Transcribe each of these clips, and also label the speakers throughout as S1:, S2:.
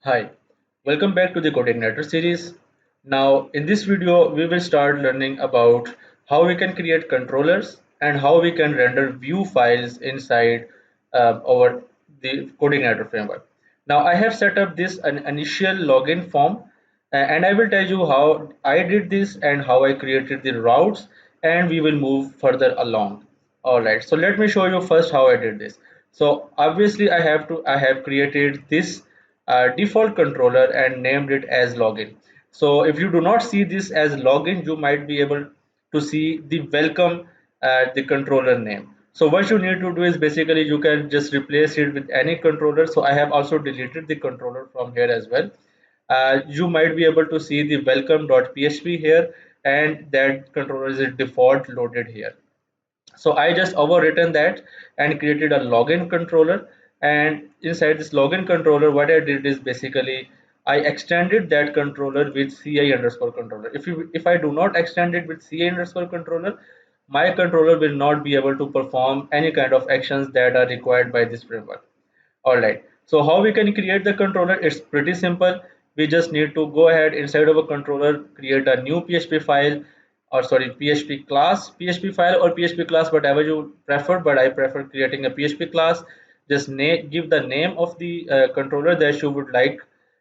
S1: Hi, welcome back to the Coordinator series. Now, in this video, we will start learning about how we can create controllers and how we can render view files inside our the Coordinator framework. Now, I have set up this an initial login form, and I will tell you how I did this and how I created the routes, and we will move further along. All right, so let me show you first how I did this. So obviously, I have created this default controller and named it as login. So if you do not see this as login, you might be able to see the welcome the controller name. So what you need to do is basically you can just replace it with any controller. So I have also deleted the controller from here as well. You might be able to see the welcome.php here, and that controller is default loaded here. So I just overwritten that and created a login controller, and inside this login controller what I did is basically I extended that controller with ci underscore controller. If I do not extend it with ci underscore controller, my controller will not be able to perform any kind of actions that are required by this framework. All right, so how we can create the controller? It's pretty simple. We just need to go ahead inside of a controller, create a new php file, or sorry, php class, php file or php class, whatever you prefer, but I prefer creating a php class. Just give the name of the controller that you would like,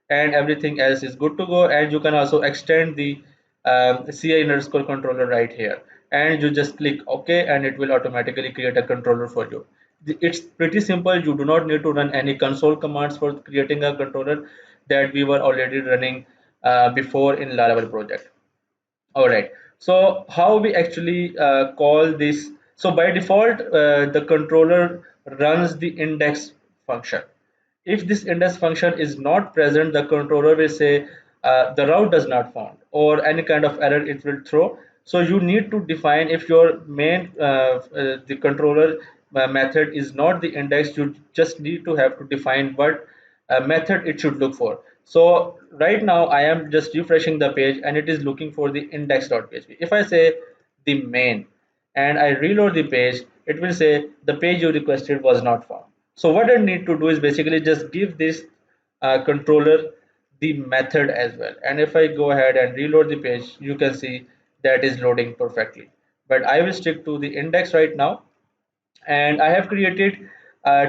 S1: and everything else is good to go. And you can also extend the ci underscore controller right here, and you just click OK, and it will automatically create a controller for you. It's pretty simple. You do not need to run any console commands for creating a controller that we were already running before in Laravel project. All right, so how we actually call this? So by default the controller runs the index function. If this index function is not present, the controller will say the route does not found, or any kind of error it will throw. So you need to define, if your main the controller method is not the index, you just need to have to define what method it should look for. So right now I am just refreshing the page and it is looking for the index.php. If I say the main and I reload the page, it will say the page you requested was not found. So what I need to do is basically just give this controller the method as well. And if I go ahead and reload the page, you can see that is loading perfectly. But I will stick to the index right now, and I have created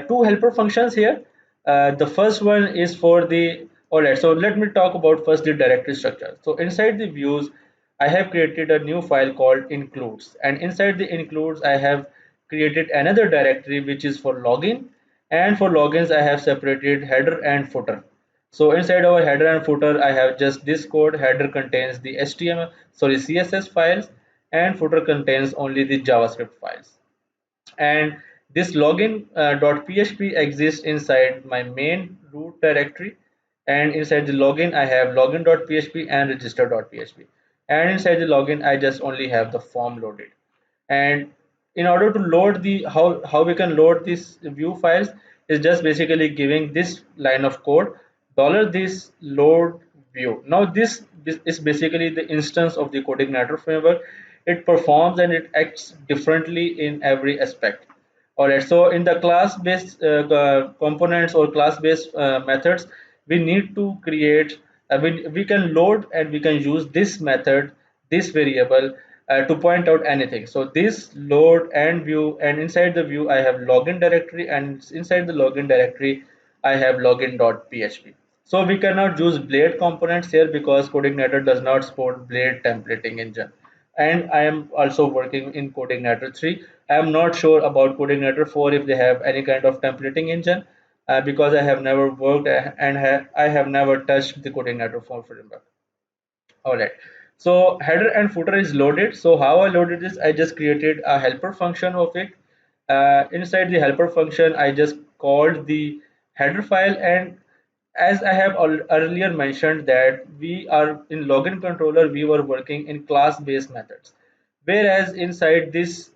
S1: two helper functions here. The first one is for the, alright, so let me talk about first the directory structure. So inside the views, I have created a new file called includes, and inside the includes I have created another directory which is for login, and for logins I have separated header and footer. So inside our header and footer I have just this code. Header contains the HTML, sorry, CSS files, and footer contains only the JavaScript files. And this login.php exists inside my main root directory, and inside the login I have login.php and register.php, and inside the login I just only have the form loaded. And in order to load the, how we can load these view files is just basically giving this line of code, dollar this load view. Now this is basically the instance of the coordinator framework. It performs and it acts differently in every aspect. All right, so in the class based components or class based methods, we need to create, we can load and we can use this method, this variable, to point out anything. So this load and view, and inside the view I have login directory, and inside the login directory I have login.php. So we cannot use blade components here because coordinator does not support blade templating engine. And I am also working in coordinator 3. I am not sure about coordinator 4 if they have any kind of templating engine, because I have never worked and I have never touched the coordinator 4 framework. All right, so header and footer is loaded. So how I loaded this, I just created a helper function of it. Inside the helper function I just called the header file, and as I have earlier mentioned that we are in login controller, we were working in class based methods, whereas inside this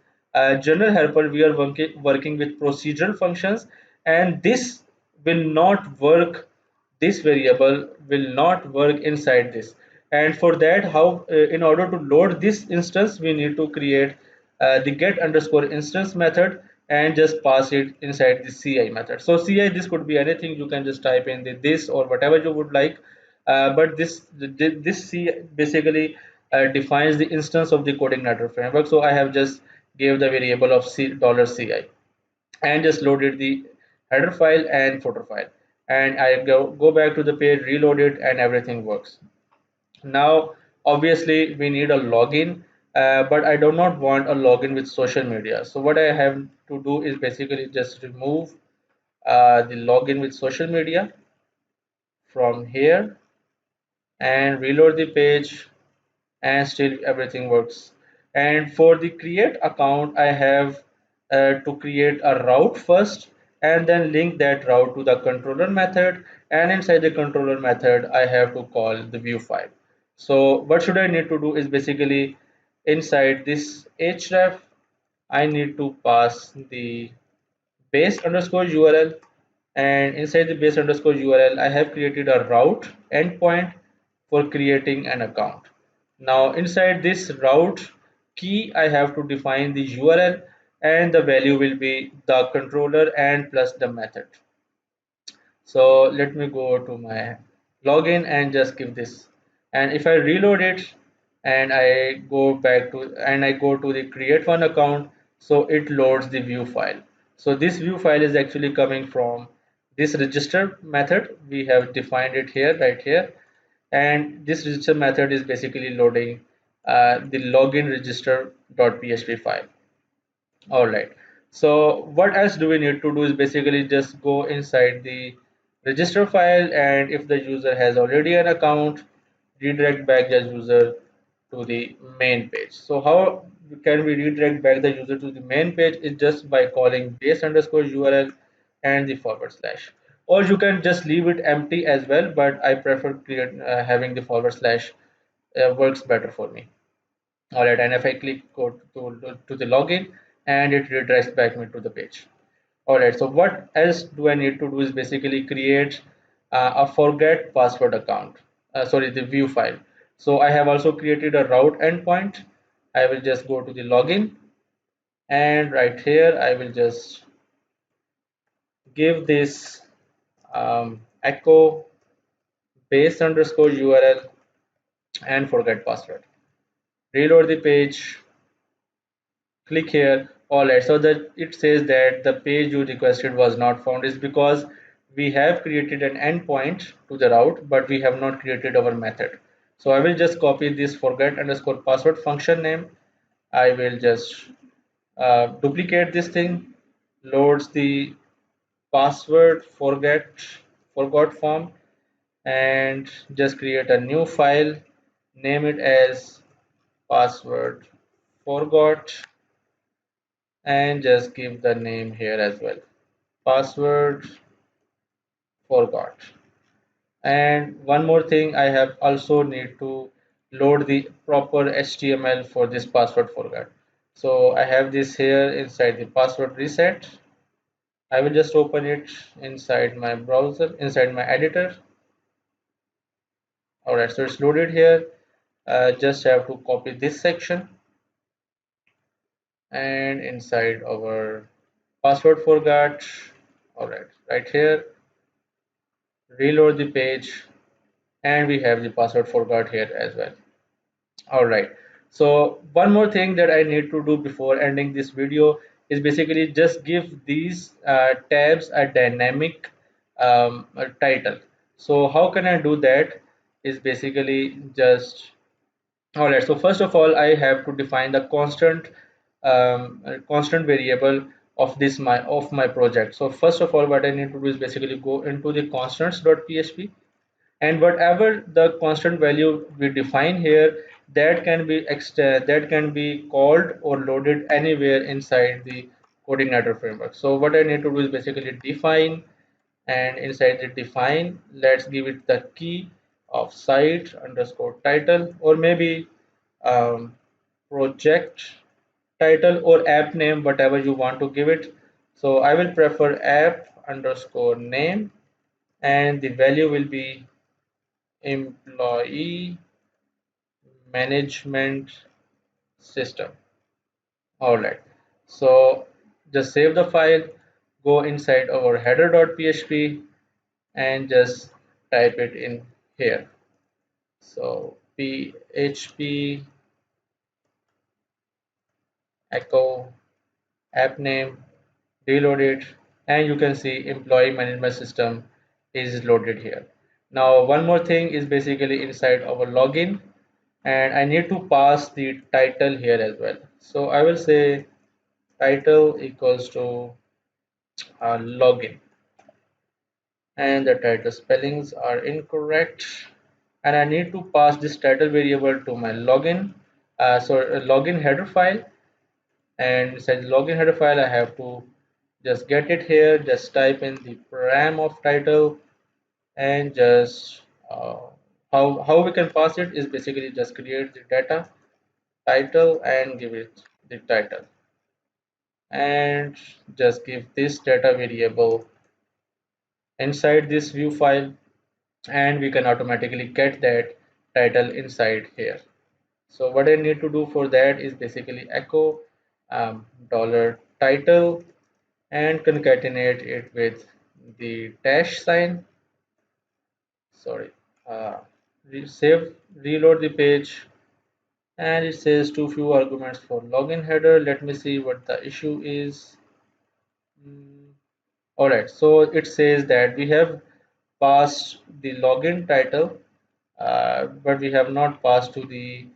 S1: general helper we are working with procedural functions, and this will not work, this variable will not work inside this. And for that, how in order to load this instance, we need to create the get underscore instance method, and just pass it inside the CI method. So CI, this could be anything. You can just type in the this or whatever you would like, but this C basically defines the instance of the coordinator framework. So I have just gave the variable of $CI and just loaded the header file and footer file, and I go back to the page, reload it, and everything works. Now obviously we need a login, but I do not want a login with social media. So what I have to do is basically just remove the login with social media from here and reload the page, and still everything works. And for the create account, I have to create a route first and then link that route to the controller method, and inside the controller method I have to call the view file. So what should I need to do is basically inside this href I need to pass the base underscore URL, and inside the base underscore URL I have created a route endpoint for creating an account. Now inside this route key I have to define the URL, and the value will be the controller and plus the method. So let me go to my login and just give this, and if I reload it and I go back to and I go to the create one account, so it loads the view file. So this view file is actually coming from this register method. We have defined it here, right here, and this register method is basically loading the login register.php file. All right. So what else do we need to do is basically just go inside the register file, and if the user has already an account, redirect back the user to the main page. So how can we redirect back the user to the main page is just by calling base underscore URL and the forward slash. Or you can just leave it empty as well, but I prefer having the forward slash works better for me. All right, and if I click go to the login, and it redirects back me to the page. All right, so what else do I need to do is basically create a forget password account. Sorry, the view file. So I have also created a route endpoint. I will just go to the login, and right here I will just give this echo base underscore URL and forget password. Reload the page, click here. All right, so that it says that the page you requested was not found is because we have created an endpoint to the route, but we have not created our method. So I will just copy this forget underscore password function name. I will just duplicate this thing, loads the password forgot form, and just create a new file, name it as password forgot, and just give the name here as well, password forgot. And one more thing, I have also need to load the proper HTML for this password forgot. So I have this here inside the password reset. I will just open it inside my browser, inside my editor. All right, so it's loaded here. Just have to copy this section, and inside our password forgot. All right, right here, reload the page, and we have the password forgot here as well. All right, so one more thing that I need to do before ending this video is basically just give these tabs a dynamic title. So how can I do that is basically just, all right, so first of all I have to define the constant variable of my project. So first of all what I need to do is basically go into the constants.php, and whatever the constant value we define here, that can be called or loaded anywhere inside the coordinator framework. So what I need to do is basically define, and inside the define let's give it the key of site underscore title, or maybe um, project title or app name, whatever you want to give it. So I will prefer app underscore name, and the value will be employee management system. All right, so just save the file, go inside our header.php and just type it in here. So php echo app name, reload it, and you can see employee management system is loaded here. Now one more thing is basically inside our login, and I need to pass the title here as well. So I will say title equals to login, and the title spellings are incorrect, and I need to pass this title variable to my login, login header file, and inside the login header file I have to just get it here, just type in the param of title, and just how we can pass it is basically just create the data title and give it the title, and just give this data variable inside this view file, and we can automatically get that title inside here. So what I need to do for that is basically echo dollar title and concatenate it with the dash sign. Sorry, uh, save, reload the page, and it says too few arguments for login header. Let me see what the issue is. Alright, so it says that we have passed the login title, but we have not passed to the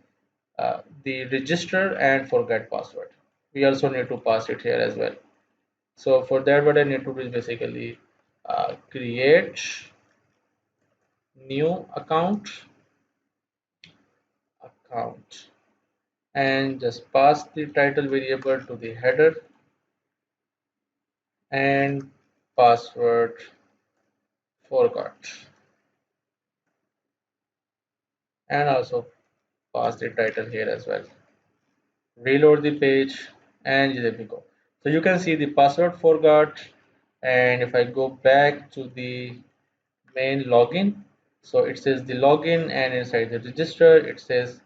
S1: register and forget password. We also need to pass it here as well. So for that, what I need to do is basically create new account and just pass the title variable to the header and password forgot, and also pass the title here as well. Reload the page, and there we go. So you can see the password forgot, and if I go back to the main login, so it says the login, and inside the register it says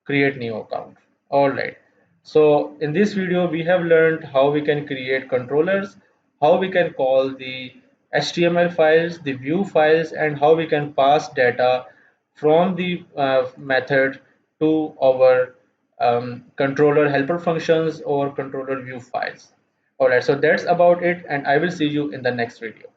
S1: create new account. All right, so in this video we have learned how we can create controllers, how we can call the HTML files, the view files, and how we can pass data from the method to our controller helper functions or controller view files. All right, so that's about it, and I will see you in the next video.